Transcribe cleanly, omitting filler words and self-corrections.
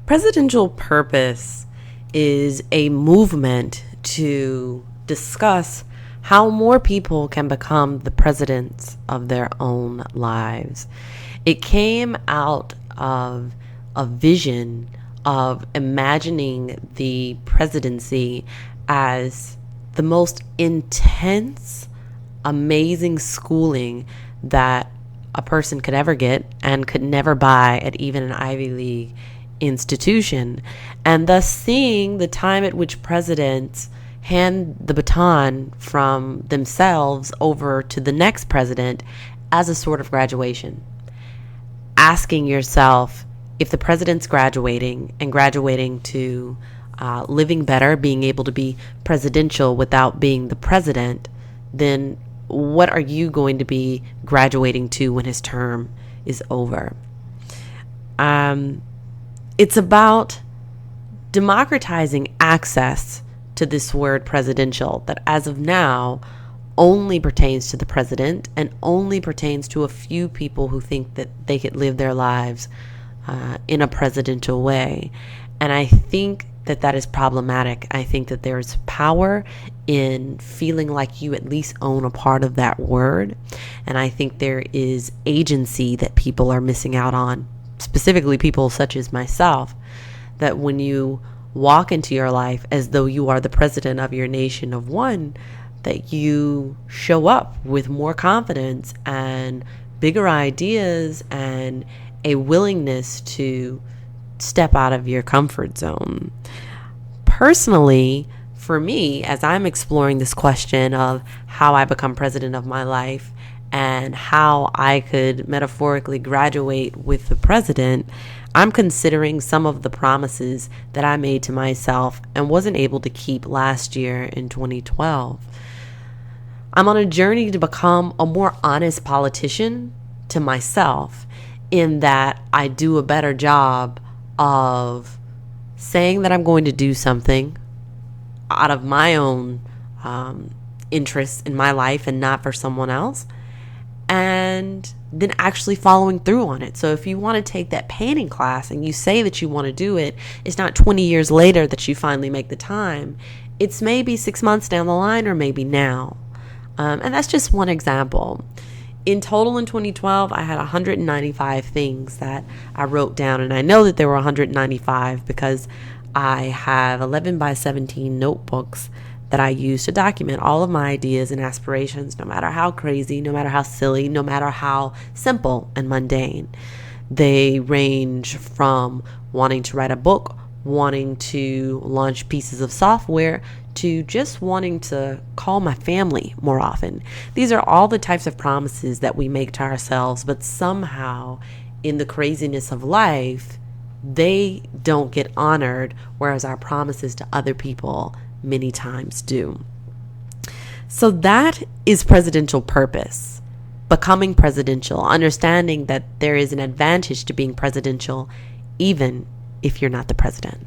Presidential purpose is a movement to discuss how more people can become the presidents of their own lives. It came out of a vision of imagining the presidency as the most intense, amazing schooling that a person could ever get and could never buy at even an Ivy League institution, and thus seeing the time at which presidents hand the baton from themselves over to the next president as a sort of graduation. Asking yourself, if the president's graduating and graduating to living better, being able to be presidential without being the president, then what are you going to be graduating to when his term is over? It's about democratizing access to this word presidential that as of now only pertains to the president and only pertains to a few people who think that they could live their lives in a presidential way. And I think that that is problematic. I think that there's power in feeling like you at least own a part of that word. And I think there is agency that people are missing out on, specifically people such as myself, that when you walk into your life as though you are the president of your nation of one, that you show up with more confidence and bigger ideas and a willingness to step out of your comfort zone. Personally, for me, as I'm exploring this question of how I become president of my life and how I could metaphorically graduate with the president, I'm considering some of the promises that I made to myself and wasn't able to keep last year in 2012. I'm on a journey to become a more honest politician to myself, in that I do a better job of saying that I'm going to do something out of my own interests in my life and not for someone else, and then actually following through on it. So if you want to take that painting class and you say that you want to do it, it's not 20 years later that you finally make the time. It's maybe 6 months down the line, or maybe now. And that's just one example. In total in 2012, I had 195 things that I wrote down. And I know that there were 195 because I have 11 by 17 notebooks that I use to document all of my ideas and aspirations, no matter how crazy, no matter how silly, no matter how simple and mundane. They range from wanting to write a book, wanting to launch pieces of software, to just wanting to call my family more often. These are all the types of promises that we make to ourselves, but somehow in the craziness of life, they don't get honored, whereas our promises to other people many times do. So that is presidential purpose. Becoming presidential, understanding that there is an advantage to being presidential, even if you're not the president.